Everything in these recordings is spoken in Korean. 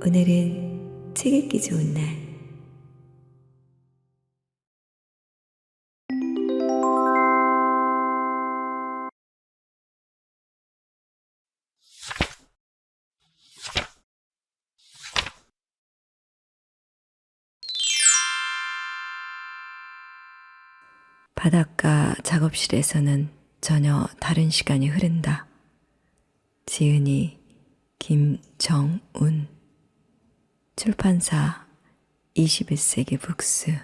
오늘은 책 읽기 좋은 날. 바닷가 작업실에서는 전혀 다른 시간이 흐른다. 지은이 김정운, 출판사 21세기 북스.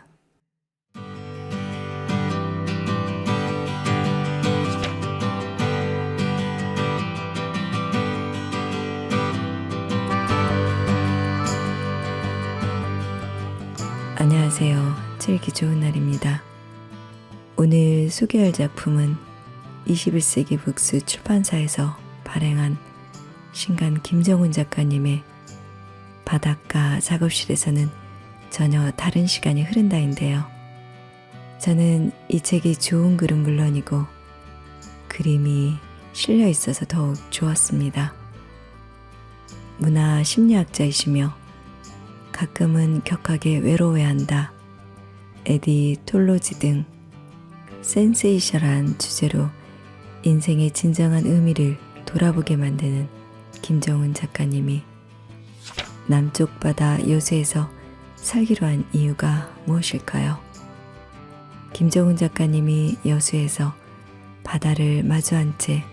안녕하세요. 책 읽기 좋은 날입니다. 오늘 소개할 작품은 21세기 북스 출판사에서 발행한 신간 김정운 작가님의 바닷가 작업실에서는 전혀 다른 시간이 흐른다인데요. 저는 이 책이 좋은 글은 물론이고 그림이 실려 있어서 더욱 좋았습니다. 문화 심리학자이시며 가끔은 격하게 외로워한다, 에디 톨로지 등 센세이션한 주제로 인생의 진정한 의미를 돌아보게 만드는 김정운 작가님이 남쪽 바다 여수에서 살기로 한 이유가 무엇일까요? 김정운 작가님이 여수에서 바다를 마주한 채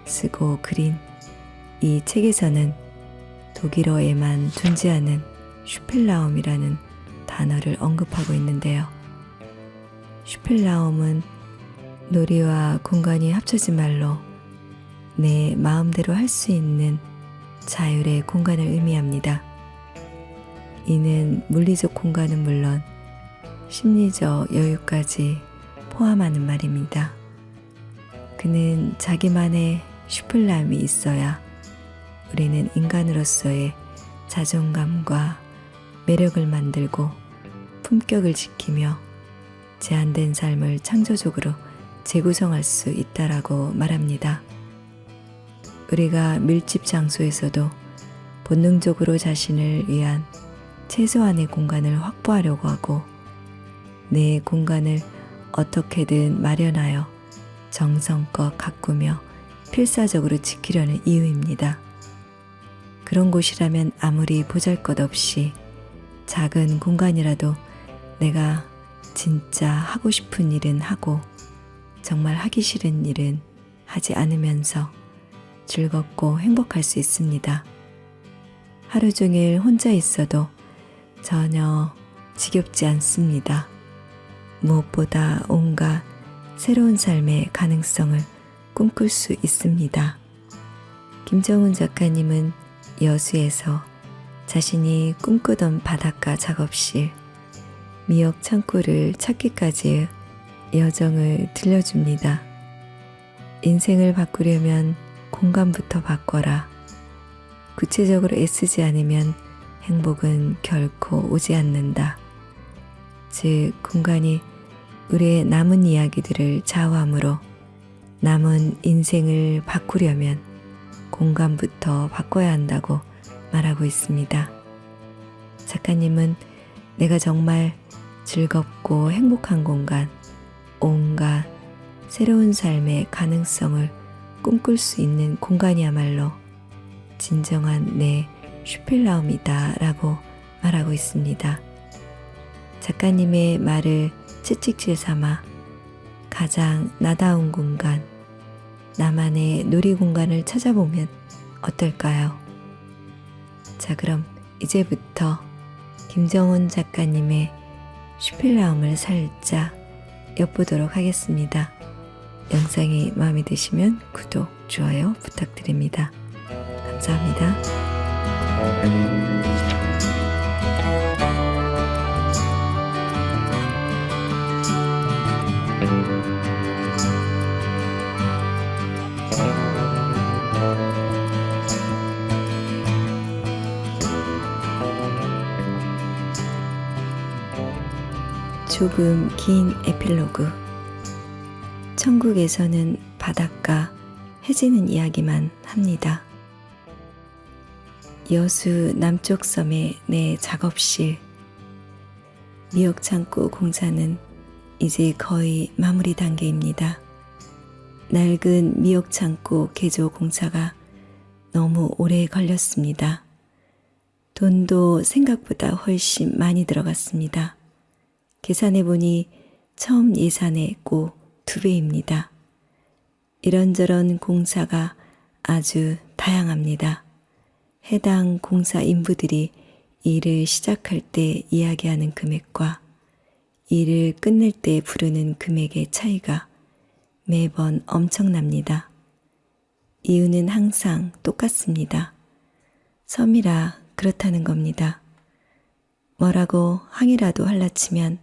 쓰고 그린 이 책에서는 독일어에만 존재하는 슈펠라움이라는 단어를 언급하고 있는데요. 슈펠라움은 놀이와 공간이 합쳐진 말로 내 마음대로 할 수 있는 자율의 공간을 의미합니다. 이는 물리적 공간은 물론 심리적 여유까지 포함하는 말입니다. 그는 자기만의 슈펠라움이 있어야 우리는 인간으로서의 자존감과 매력을 만들고 품격을 지키며 제한된 삶을 창조적으로 재구성할 수 있다라고 말합니다. 우리가 밀집 장소에서도 본능적으로 자신을 위한 최소한의 공간을 확보하려고 하고 내 공간을 어떻게든 마련하여 정성껏 가꾸며 필사적으로 지키려는 이유입니다. 그런 곳이라면 아무리 보잘것없이 작은 공간이라도 내가 진짜 하고 싶은 일은 하고 정말 하기 싫은 일은 하지 않으면서 즐겁고 행복할 수 있습니다. 하루 종일 혼자 있어도 전혀 지겹지 않습니다. 무엇보다 온갖 새로운 삶의 가능성을 꿈꿀 수 있습니다. 김정운 작가님은 여수에서 자신이 꿈꾸던 바닷가 작업실, 미역 창고를 찾기까지의 여정을 들려줍니다. 인생을 바꾸려면 공간부터 바꿔라. 구체적으로 애쓰지 않으면 행복은 결코 오지 않는다. 즉, 공간이 우리의 남은 이야기들을 좌우하므로 남은 인생을 바꾸려면 공간부터 바꿔야 한다고 말하고 있습니다. 작가님은 내가 정말 즐겁고 행복한 공간, 온갖 새로운 삶의 가능성을 꿈꿀 수 있는 공간이야말로 진정한 내 슈펠라움이다 라고 말하고 있습니다. 작가님의 말을 채찍질 삼아 가장 나다운 공간, 나만의 놀이 공간을 찾아보면 어떨까요? 자, 그럼 이제부터 김정운 작가님의 슈펠라움을 살짝 엿보도록 하겠습니다. 영상이 마음에 드시면 구독, 좋아요 부탁드립니다. 감사합니다. 조금 긴 에필로그. 천국에서는 바닷가 해지는 이야기만 합니다. 여수 남쪽 섬의 내 작업실. 미역 창고 공사는 이제 거의 마무리 단계입니다. 낡은 미역 창고 개조 공사가 너무 오래 걸렸습니다. 돈도 생각보다 훨씬 많이 들어갔습니다. 계산해보니 처음 예산의 꼭 2배입니다. 이런저런 공사가 아주 다양합니다. 해당 공사 인부들이 일을 시작할 때 이야기하는 금액과 일을 끝낼 때 부르는 금액의 차이가 매번 엄청납니다. 이유는 항상 똑같습니다. 섬이라 그렇다는 겁니다. 뭐라고 항의라도 할라치면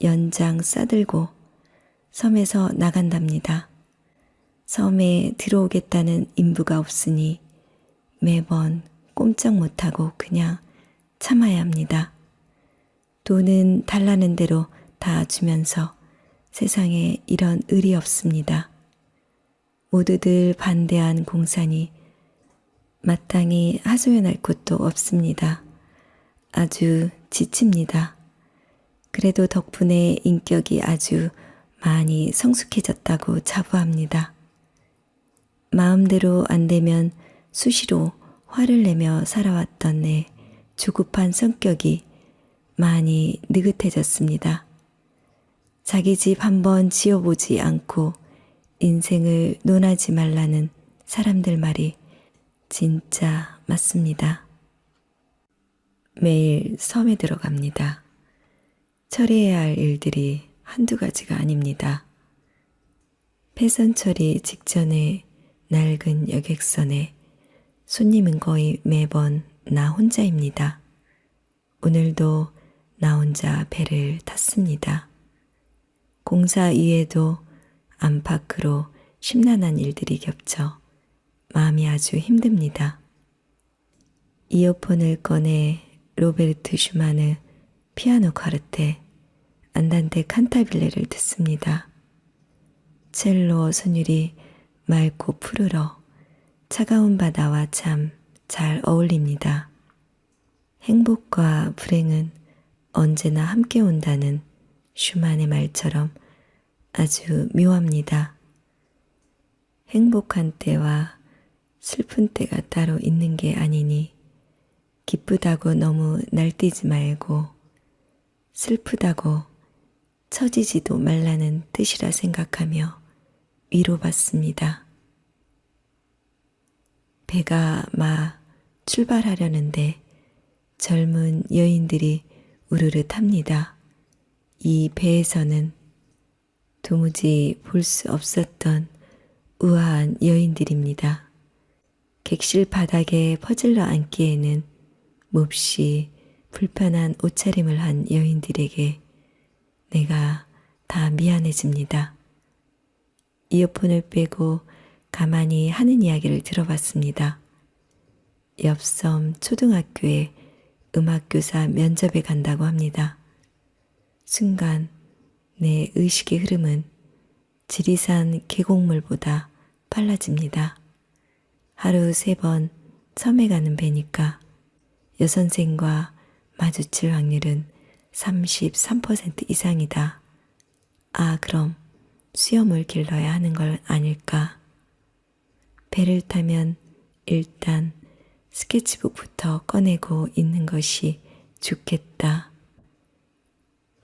연장 싸들고 섬에서 나간답니다. 섬에 들어오겠다는 인부가 없으니 매번 꼼짝 못하고 그냥 참아야 합니다. 돈은 달라는 대로 다 주면서 세상에 이런 을이 없습니다. 모두들 반대한 공사니 마땅히 하소연할 곳도 없습니다. 아주 지칩니다. 그래도 덕분에 인격이 아주 많이 성숙해졌다고 자부합니다. 마음대로 안 되면 수시로 화를 내며 살아왔던 내 조급한 성격이 많이 느긋해졌습니다. 자기 집 한번 지어보지 않고 인생을 논하지 말라는 사람들 말이 진짜 맞습니다. 매일 섬에 들어갑니다. 처리해야 할 일들이 한두 가지가 아닙니다. 폐선 처리 직전에 낡은 여객선에 손님은 거의 매번 나 혼자입니다. 오늘도 나 혼자 배를 탔습니다. 공사 이외에도 안팎으로 심란한 일들이 겹쳐 마음이 아주 힘듭니다. 이어폰을 꺼내 로베르트 슈만의 피아노 카르테 안단테 칸타빌레를 듣습니다. 첼로 선율이 맑고 푸르러 차가운 바다와 참 잘 어울립니다. 행복과 불행은 언제나 함께 온다는 슈만의 말처럼 아주 묘합니다. 행복한 때와 슬픈 때가 따로 있는 게 아니니 기쁘다고 너무 날뛰지 말고 슬프다고 처지지도 말라는 뜻이라 생각하며 위로받습니다. 배가 막 출발하려는데 젊은 여인들이 우르르 탑니다. 이 배에서는 도무지 볼 수 없었던 우아한 여인들입니다. 객실 바닥에 퍼질러 앉기에는 몹시 불편한 옷차림을 한 여인들에게 내가 다 미안해집니다. 이어폰을 빼고 가만히 하는 이야기를 들어봤습니다. 옆섬 초등학교에 음악교사 면접에 간다고 합니다. 순간 내 의식의 흐름은 지리산 계곡물보다 빨라집니다. 하루 3번 섬에 가는 배니까 여선생과 마주칠 확률은 33% 이상이다. 아, 그럼 수염을 길러야 하는 걸 아닐까? 배를 타면 일단 스케치북부터 꺼내고 있는 것이 좋겠다.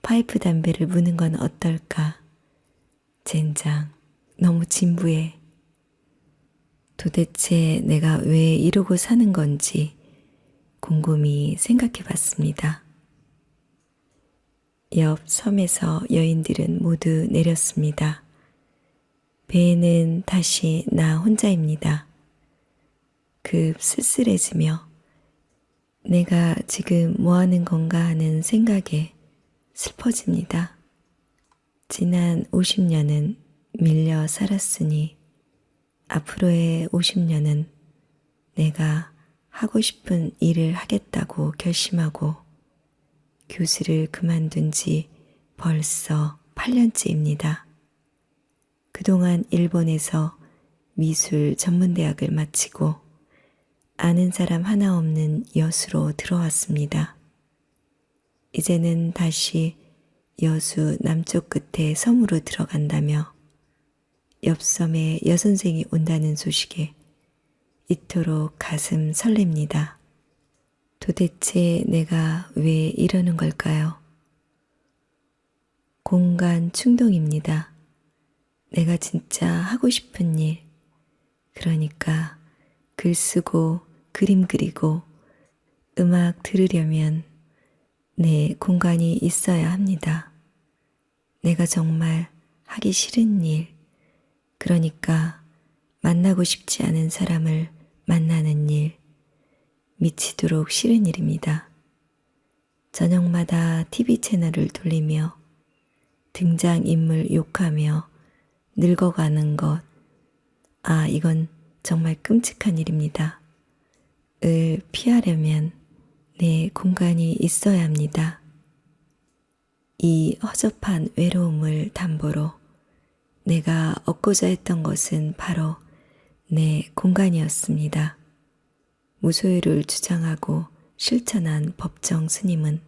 파이프 담배를 무는 건 어떨까? 젠장, 너무 진부해. 도대체 내가 왜 이러고 사는 건지 곰곰이 생각해 봤습니다. 옆 섬에서 여인들은 모두 내렸습니다. 배에는 다시 나 혼자입니다. 급 쓸쓸해지며 내가 지금 뭐 하는 건가 하는 생각에 슬퍼집니다. 지난 50년은 밀려 살았으니 앞으로의 50년은 내가 하고 싶은 일을 하겠다고 결심하고 교수를 그만둔 지 벌써 8년째입니다. 그동안 일본에서 미술 전문대학을 마치고 아는 사람 하나 없는 여수로 들어왔습니다. 이제는 다시 여수 남쪽 끝에 섬으로 들어간다며 옆 섬에 여선생이 온다는 소식에 이토록 가슴 설렙니다. 도대체 내가 왜 이러는 걸까요? 공간 충동입니다. 내가 진짜 하고 싶은 일, 그러니까 글 쓰고 그림 그리고 음악 들으려면 내 공간이 있어야 합니다. 내가 정말 하기 싫은 일, 그러니까 만나고 싶지 않은 사람을 만나는 일, 미치도록 싫은 일입니다. 저녁마다 TV 채널을 돌리며 등장인물 욕하며 늙어가는 것, 이건 정말 끔찍한 일입니다. 을 피하려면 내 공간이 있어야 합니다. 이 허접한 외로움을 담보로 내가 얻고자 했던 것은 바로 내 공간이었습니다. 무소유를 주장하고 실천한 법정 스님은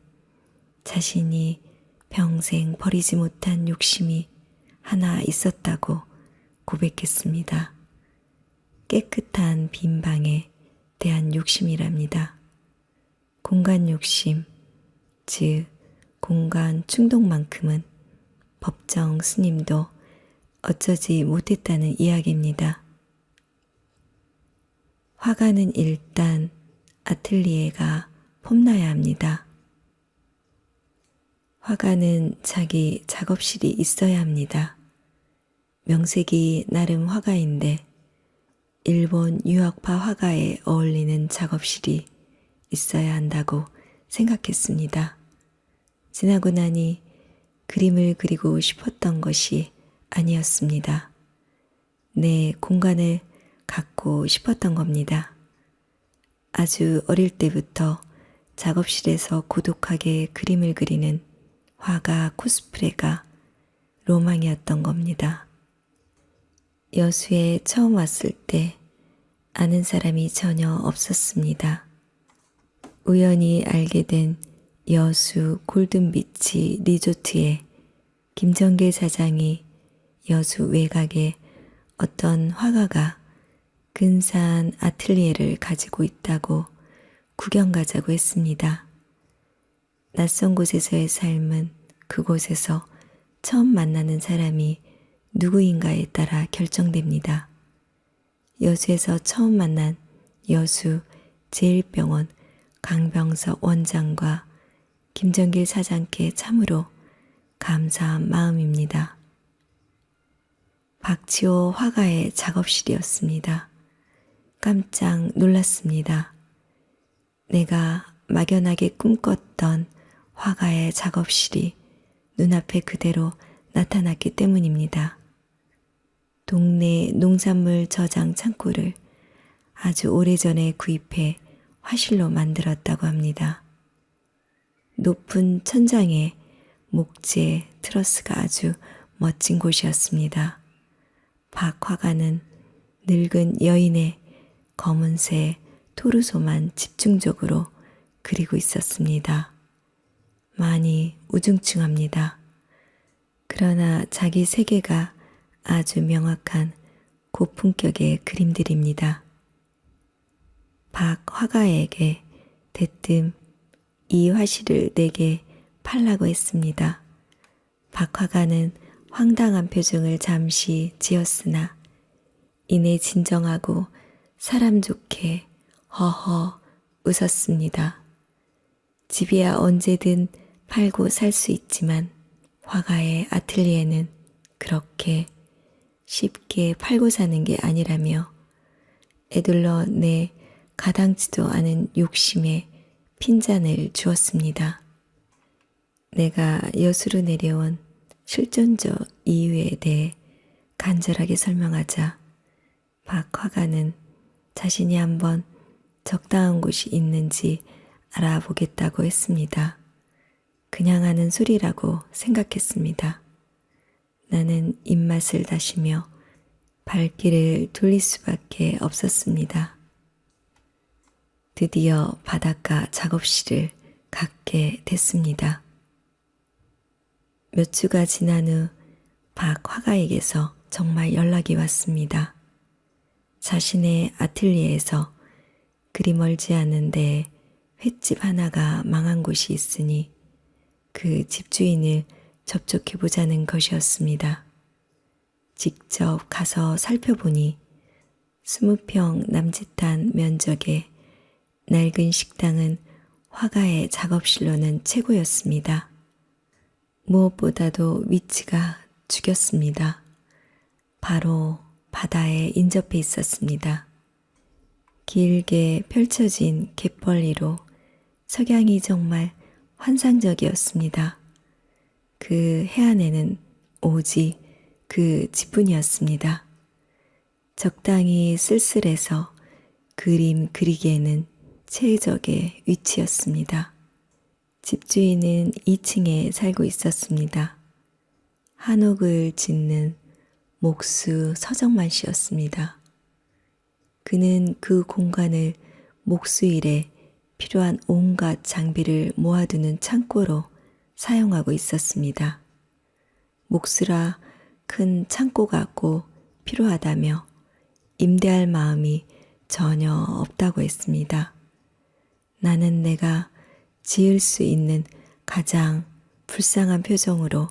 자신이 평생 버리지 못한 욕심이 하나 있었다고 고백했습니다. 깨끗한 빈 방에 대한 욕심이랍니다. 공간 욕심, 즉 공간 충동만큼은 법정 스님도 어쩌지 못했다는 이야기입니다. 화가는 일단 아틀리에가 폼나야 합니다. 화가는 자기 작업실이 있어야 합니다. 명색이 나름 화가인데 일본 유학파 화가에 어울리는 작업실이 있어야 한다고 생각했습니다. 지나고 나니 그림을 그리고 싶었던 것이 아니었습니다. 내 공간을 갖고 싶었던 겁니다. 아주 어릴 때부터 작업실에서 고독하게 그림을 그리는 화가 코스프레가 로망이었던 겁니다. 여수에 처음 왔을 때 아는 사람이 전혀 없었습니다. 우연히 알게 된 여수 골든비치 리조트에 김정길 사장이 여수 외곽에 어떤 화가가 근사한 아틀리에를 가지고 있다고 구경 가자고 했습니다. 낯선 곳에서의 삶은 그곳에서 처음 만나는 사람이 누구인가에 따라 결정됩니다. 여수에서 처음 만난 여수 제1병원 강병석 원장과 김정길 사장께 참으로 감사한 마음입니다. 박지호 화가의 작업실이었습니다. 깜짝 놀랐습니다. 내가 막연하게 꿈꿨던 화가의 작업실이 눈앞에 그대로 나타났기 때문입니다. 동네 농산물 저장 창고를 아주 오래전에 구입해 화실로 만들었다고 합니다. 높은 천장에 목재 트러스가 아주 멋진 곳이었습니다. 박 화가는 늙은 여인의 검은색 토르소만 집중적으로 그리고 있었습니다. 많이 우중충합니다. 그러나 자기 세계가 아주 명확한 고품격의 그림들입니다. 박 화가에게 대뜸 이 화실을 내게 팔라고 했습니다. 박 화가는 황당한 표정을 잠시 지었으나 이내 진정하고 사람 좋게 허허 웃었습니다. 집이야 언제든 팔고 살 수 있지만 화가의 아틀리에는 그렇게 쉽게 팔고 사는 게 아니라며 애둘러 내 가당치도 않은 욕심에 핀잔을 주었습니다. 내가 여수로 내려온 실존적 이유에 대해 간절하게 설명하자 박 화가는 자신이 한번 적당한 곳이 있는지 알아보겠다고 했습니다. 그냥 하는 소리라고 생각했습니다. 나는 입맛을 다시며 발길을 돌릴 수밖에 없었습니다. 드디어 바닷가 작업실을 갖게 됐습니다. 몇 주가 지난 후 박 화가에게서 정말 연락이 왔습니다. 자신의 아틀리에에서 그리 멀지 않은데 횟집 하나가 망한 곳이 있으니 그 집주인을 접촉해 보자는 것이었습니다. 직접 가서 살펴보니 20평 남짓한 면적의 낡은 식당은 화가의 작업실로는 최고였습니다. 무엇보다도 위치가 죽였습니다. 바로 바다에 인접해 있었습니다. 길게 펼쳐진 갯벌리로 석양이 정말 환상적이었습니다. 그 해안에는 오직 그 집뿐이었습니다. 적당히 쓸쓸해서 그림 그리기에는 최적의 위치였습니다. 집주인은 2층에 살고 있었습니다. 한옥을 짓는 목수 서정만 씨였습니다. 그는 그 공간을 목수일에 필요한 온갖 장비를 모아두는 창고로 사용하고 있었습니다. 목수라 큰 창고가 꼭 필요하다며 임대할 마음이 전혀 없다고 했습니다. 나는 내가 지을 수 있는 가장 불쌍한 표정으로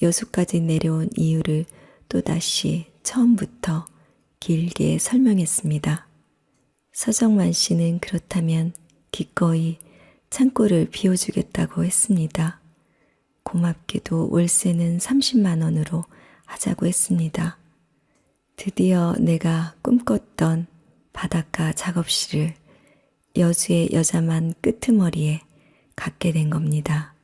여수까지 내려온 이유를 또다시 처음부터 길게 설명했습니다. 서정만 씨는 그렇다면 기꺼이 창고를 비워주겠다고 했습니다. 고맙게도 월세는 30만 원으로 하자고 했습니다. 드디어 내가 꿈꿨던 바닷가 작업실을 여수의 여자만 끄트머리에 갖게 된 겁니다.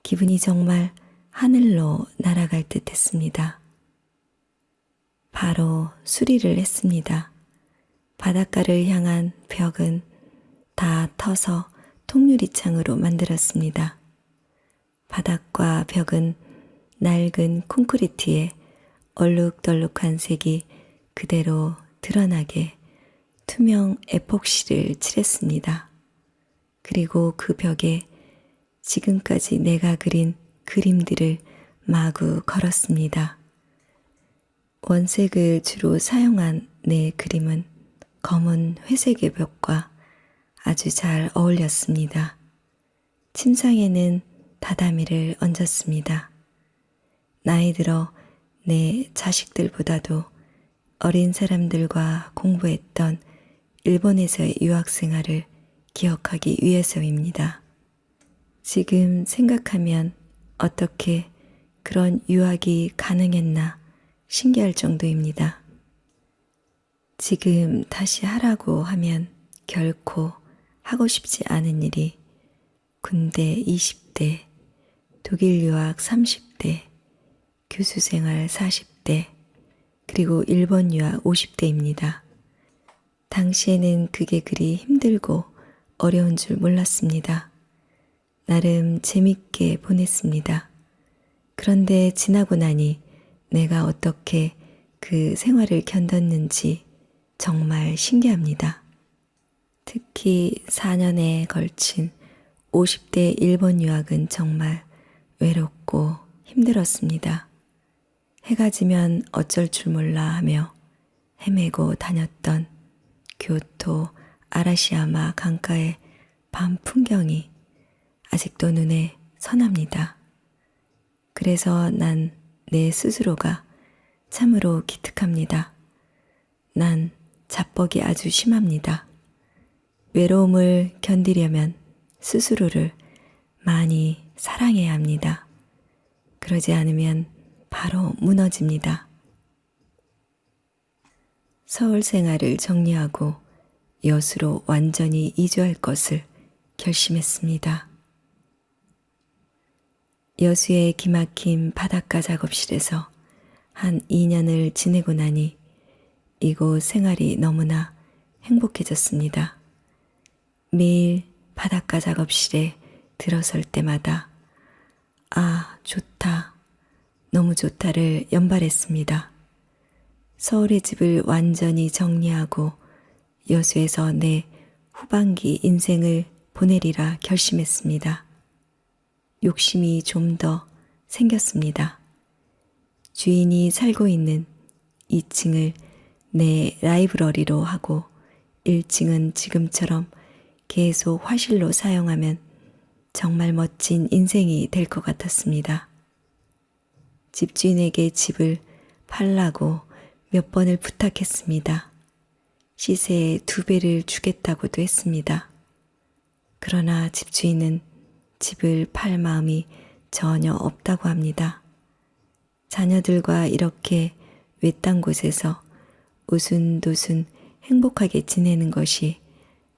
기분이 정말 하늘로 날아갈 듯 했습니다. 바로 수리를 했습니다. 바닷가를 향한 벽은 다 터서 통유리창으로 만들었습니다. 바닥과 벽은 낡은 콘크리트에 얼룩덜룩한 색이 그대로 드러나게 투명 에폭시를 칠했습니다. 그리고 그 벽에 지금까지 내가 그린 그림들을 마구 걸었습니다. 원색을 주로 사용한 내 그림은 검은 회색의 벽과 아주 잘 어울렸습니다. 침상에는 다다미를 얹었습니다. 나이 들어 내 자식들보다도 어린 사람들과 공부했던 일본에서의 유학 생활을 기억하기 위해서입니다. 지금 생각하면 어떻게 그런 유학이 가능했나 신기할 정도입니다. 지금 다시 하라고 하면 결코 하고 싶지 않은 일이 군대 20대, 독일 유학 30대, 교수 생활 40대, 그리고 일본 유학 50대입니다. 당시에는 그게 그리 힘들고 어려운 줄 몰랐습니다. 나름 재밌게 보냈습니다. 그런데 지나고 나니 내가 어떻게 그 생활을 견뎠는지 정말 신기합니다. 특히 4년에 걸친 50대 일본 유학은 정말 외롭고 힘들었습니다. 해가 지면 어쩔 줄 몰라 하며 헤매고 다녔던 교토 아라시야마 강가의 밤 풍경이 아직도 눈에 선합니다. 그래서 난 내 스스로가 참으로 기특합니다. 난 자뻑이 아주 심합니다. 외로움을 견디려면 스스로를 많이 사랑해야 합니다. 그러지 않으면 바로 무너집니다. 서울 생활을 정리하고 여수로 완전히 이주할 것을 결심했습니다. 여수의 기막힌 바닷가 작업실에서 한 2년을 지내고 나니 이곳 생활이 너무나 행복해졌습니다. 매일 바닷가 작업실에 들어설 때마다 아, 좋다, 너무 좋다를 연발했습니다. 서울의 집을 완전히 정리하고 여수에서 내 후반기 인생을 보내리라 결심했습니다. 욕심이 좀 더 생겼습니다. 주인이 살고 있는 2층을 내 라이브러리로 하고 1층은 지금처럼 계속 화실로 사용하면 정말 멋진 인생이 될 것 같았습니다. 집주인에게 집을 팔라고 몇 번을 부탁했습니다. 시세의 2배를 주겠다고도 했습니다. 그러나 집주인은 집을 팔 마음이 전혀 없다고 합니다. 자녀들과 이렇게 외딴 곳에서 오순도순 행복하게 지내는 것이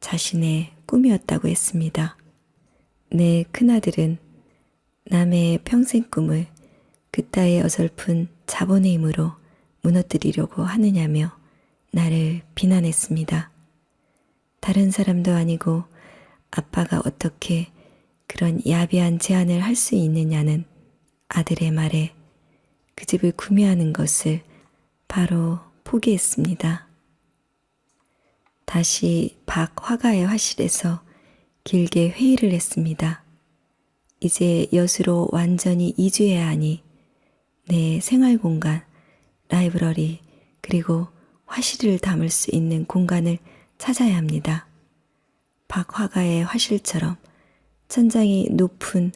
자신의 꿈이었다고 했습니다. 내 큰아들은 남의 평생 꿈을 그따의 어설픈 자본의 힘으로 무너뜨리려고 하느냐며 나를 비난했습니다. 다른 사람도 아니고 아빠가 어떻게 그런 야비한 제안을 할 수 있느냐는 아들의 말에 그 집을 구매하는 것을 바로 포기했습니다. 다시 박 화가의 화실에서 길게 회의를 했습니다. 이제 여수로 완전히 이주해야 하니 내 생활 공간, 라이브러리, 그리고 화실을 담을 수 있는 공간을 찾아야 합니다. 박 화가의 화실처럼 천장이 높은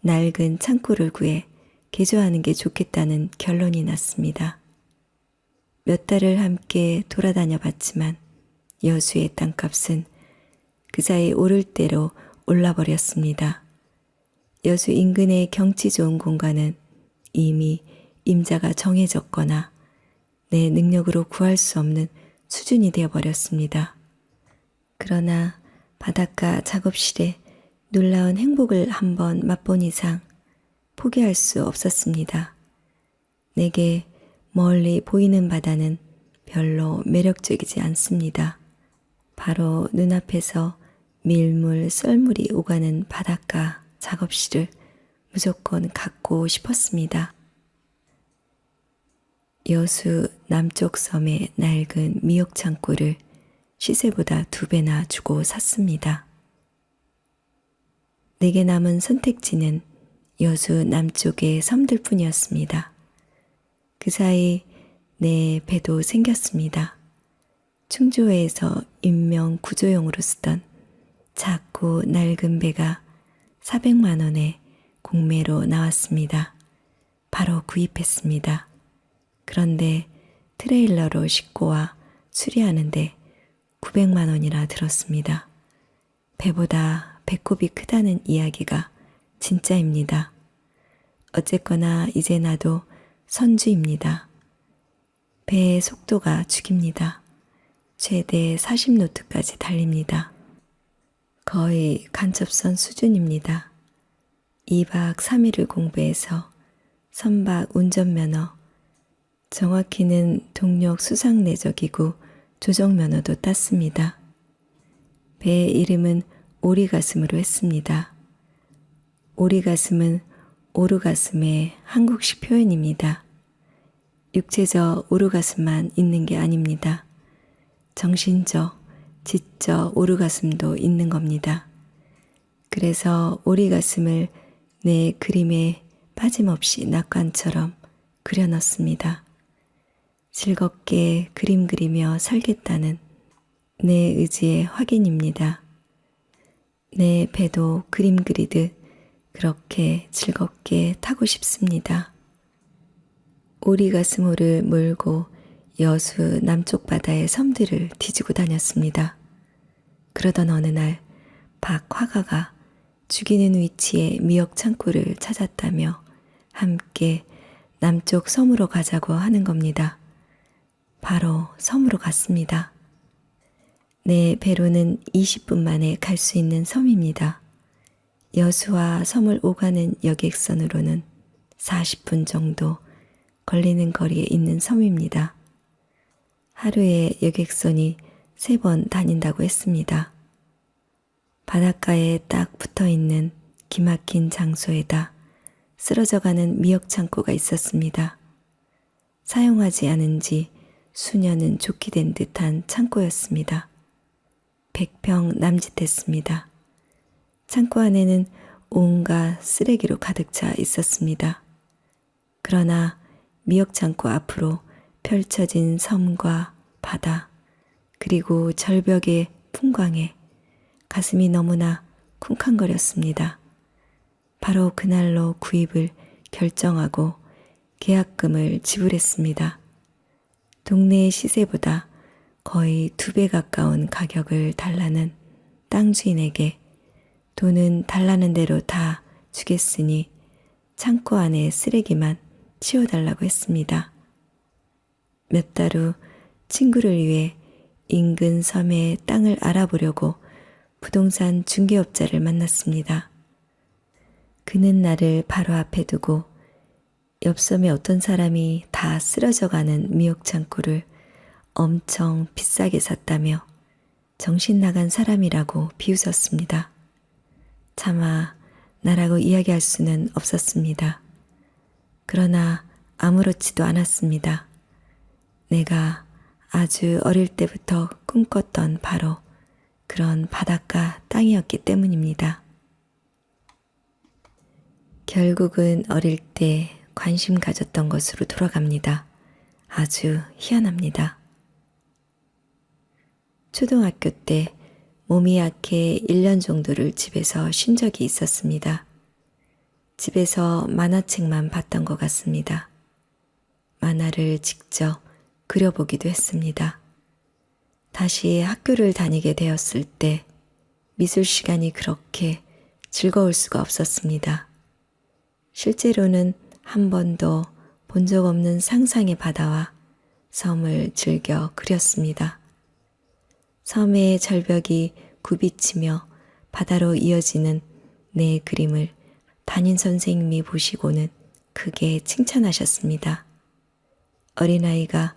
낡은 창고를 구해 개조하는 게 좋겠다는 결론이 났습니다. 몇 달을 함께 돌아다녀 봤지만 여수의 땅값은 그 사이 오를 대로 올라버렸습니다. 여수 인근의 경치 좋은 공간은 이미 임자가 정해졌거나 내 능력으로 구할 수 없는 수준이 되어버렸습니다. 그러나 바닷가 작업실에 놀라운 행복을 한번 맛본 이상 포기할 수 없었습니다. 내게 멀리 보이는 바다는 별로 매력적이지 않습니다. 바로 눈앞에서 밀물, 썰물이 오가는 바닷가 작업실을 무조건 갖고 싶었습니다. 여수 남쪽 섬의 낡은 미역 창고를 시세보다 2배나 주고 샀습니다. 내게 남은 선택지는 여수 남쪽의 섬들 뿐이었습니다. 그 사이 내 배도 생겼습니다. 충주호에서 인명 구조용으로 쓰던 작고 낡은 배가 400만 원에 공매로 나왔습니다. 바로 구입했습니다. 그런데 트레일러로 싣고 와 수리하는데 900만 원이나 들었습니다. 배보다 배꼽이 크다는 이야기가 진짜입니다. 어쨌거나 이제 나도 선주입니다. 배의 속도가 죽입니다. 최대 40노트까지 달립니다. 거의 간첩선 수준입니다. 2박 3일을 공부해서 선박 운전면허, 정확히는 동력 수상내적이고 조정면허도 땄습니다. 배의 이름은 오리가슴으로 했습니다. 오리가슴은 오르가슴의 한국식 표현입니다. 육체적 오르가슴만 있는 게 아닙니다. 정신적, 지적 오르가슴도 있는 겁니다. 그래서 오리가슴을 내 그림에 빠짐없이 낙관처럼 그려넣습니다. 즐겁게 그림 그리며 살겠다는 내 의지의 확인입니다. 내 배도 그림 그리듯 그렇게 즐겁게 타고 싶습니다. 오리가슴호를 몰고 여수 남쪽 바다의 섬들을 뒤지고 다녔습니다. 그러던 어느 날 박 화가가 죽이는 위치에 미역 창고를 찾았다며 함께 남쪽 섬으로 가자고 하는 겁니다. 바로 섬으로 갔습니다. 내 배로는 20분 만에 갈 수 있는 섬입니다. 여수와 섬을 오가는 여객선으로는 40분 정도 걸리는 거리에 있는 섬입니다. 하루에 여객선이 3번 다닌다고 했습니다. 바닷가에 딱 붙어있는 기막힌 장소에다 쓰러져가는 미역 창고가 있었습니다. 사용하지 않은 지 수년은 족기된 듯한 창고였습니다. 100평 남짓했습니다. 창고 안에는 온갖 쓰레기로 가득 차 있었습니다. 그러나 미역창고 앞으로 펼쳐진 섬과 바다, 그리고 절벽의 풍광에 가슴이 너무나 쿵쾅거렸습니다. 바로 그날로 구입을 결정하고 계약금을 지불했습니다. 동네 시세보다 거의 2배 가까운 가격을 달라는 땅 주인에게 돈은 달라는 대로 다 주겠으니 창고 안에 쓰레기만 치워달라고 했습니다. 몇 달 후 친구를 위해 인근 섬의 땅을 알아보려고 부동산 중개업자를 만났습니다. 그는 나를 바로 앞에 두고 옆섬에 어떤 사람이 다 쓰러져가는 미역창고를 엄청 비싸게 샀다며 정신 나간 사람이라고 비웃었습니다. 차마 나라고 이야기할 수는 없었습니다. 그러나 아무렇지도 않았습니다. 내가 아주 어릴 때부터 꿈꿨던 바로 그런 바닷가 땅이었기 때문입니다. 결국은 어릴 때 관심 가졌던 것으로 돌아갑니다. 아주 희한합니다. 초등학교 때 몸이 약해 1년 정도를 집에서 쉰 적이 있었습니다. 집에서 만화책만 봤던 것 같습니다. 만화를 직접 그려보기도 했습니다. 다시 학교를 다니게 되었을 때 미술 시간이 그렇게 즐거울 수가 없었습니다. 실제로는 한 번도 본 적 없는 상상의 바다와 섬을 즐겨 그렸습니다. 섬의 절벽이 굽이치며 바다로 이어지는 내 그림을 담임 선생님이 보시고는 크게 칭찬하셨습니다. 어린아이가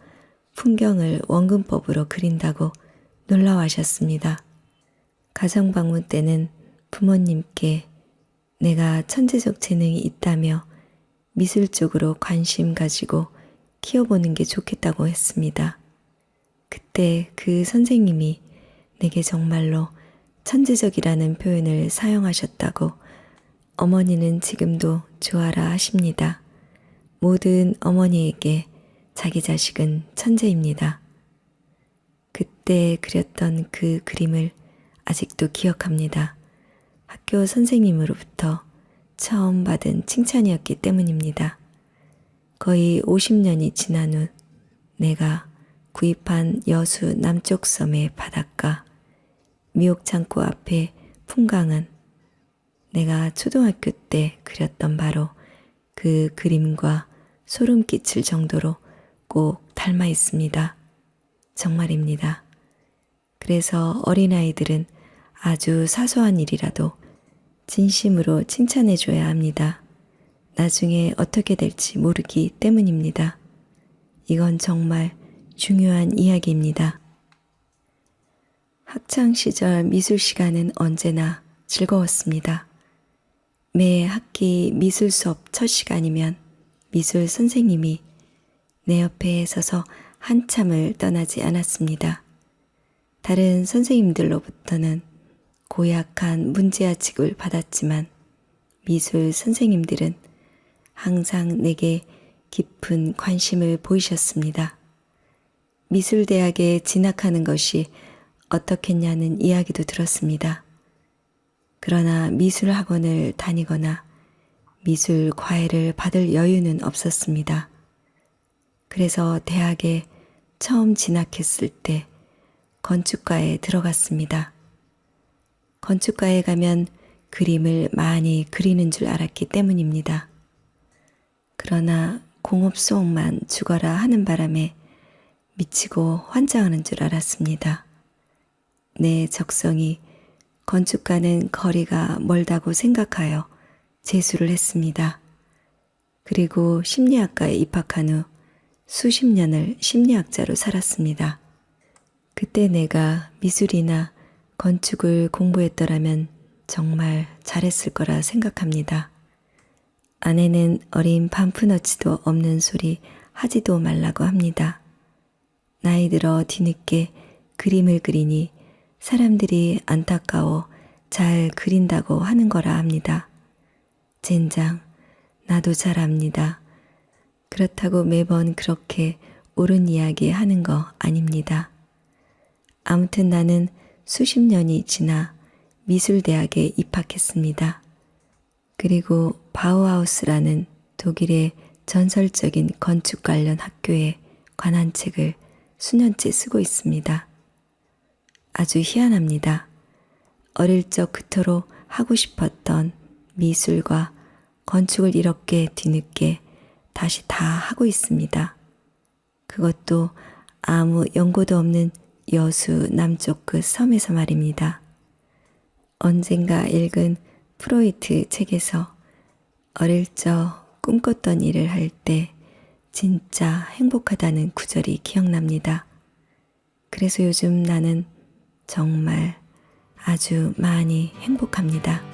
풍경을 원근법으로 그린다고 놀라워하셨습니다. 가정방문 때는 부모님께 내가 천재적 재능이 있다며 미술 쪽으로 관심 가지고 키워보는 게 좋겠다고 했습니다. 그때 그 선생님이 내게 정말로 천재적이라는 표현을 사용하셨다고 어머니는 지금도 좋아라 하십니다. 모든 어머니에게 자기 자식은 천재입니다. 그때 그렸던 그 그림을 아직도 기억합니다. 학교 선생님으로부터 처음 받은 칭찬이었기 때문입니다. 거의 50년이 지난 후 내가 구입한 여수 남쪽 섬의 바닷가, 미옥창고 앞의 풍광은 내가 초등학교 때 그렸던 바로 그 그림과 소름 끼칠 정도로 꼭 닮아 있습니다. 정말입니다. 그래서 어린아이들은 아주 사소한 일이라도 진심으로 칭찬해줘야 합니다. 나중에 어떻게 될지 모르기 때문입니다. 이건 정말 중요한 이야기입니다. 학창시절 미술 시간은 언제나 즐거웠습니다. 매 학기 미술 수업 첫 시간이면 미술 선생님이 내 옆에 서서 한참을 떠나지 않았습니다. 다른 선생님들로부터는 고약한 문제아칙을 받았지만 미술 선생님들은 항상 내게 깊은 관심을 보이셨습니다. 미술대학에 진학하는 것이 어떻겠냐는 이야기도 들었습니다. 그러나 미술학원을 다니거나 미술 과외를 받을 여유는 없었습니다. 그래서 대학에 처음 진학했을 때 건축과에 들어갔습니다. 건축과에 가면 그림을 많이 그리는 줄 알았기 때문입니다. 그러나 공업 수업만 죽어라 하는 바람에 미치고 환장하는 줄 알았습니다. 내 적성이 건축과는 거리가 멀다고 생각하여 재수를 했습니다. 그리고 심리학과에 입학한 후 수십 년을 심리학자로 살았습니다. 그때 내가 미술이나 건축을 공부했더라면 정말 잘했을 거라 생각합니다. 아내는 어린 반푼어치도 없는 소리 하지도 말라고 합니다. 나이 들어 뒤늦게 그림을 그리니 사람들이 안타까워 잘 그린다고 하는 거라 합니다. 젠장, 나도 잘 압니다. 그렇다고 매번 그렇게 옳은 이야기 하는 거 아닙니다. 아무튼 나는 수십 년이 지나 미술대학에 입학했습니다. 그리고 바우하우스라는 독일의 전설적인 건축 관련 학교에 관한 책을 수년째 쓰고 있습니다. 아주 희한합니다. 어릴 적 그토록 하고 싶었던 미술과 건축을 이렇게 뒤늦게 다시 다 하고 있습니다. 그것도 아무 연고도 없는 여수 남쪽 그 섬에서 말입니다. 언젠가 읽은 프로이트 책에서 어릴 적 꿈꿨던 일을 할 때 진짜 행복하다는 구절이 기억납니다. 그래서 요즘 나는 정말 아주 많이 행복합니다.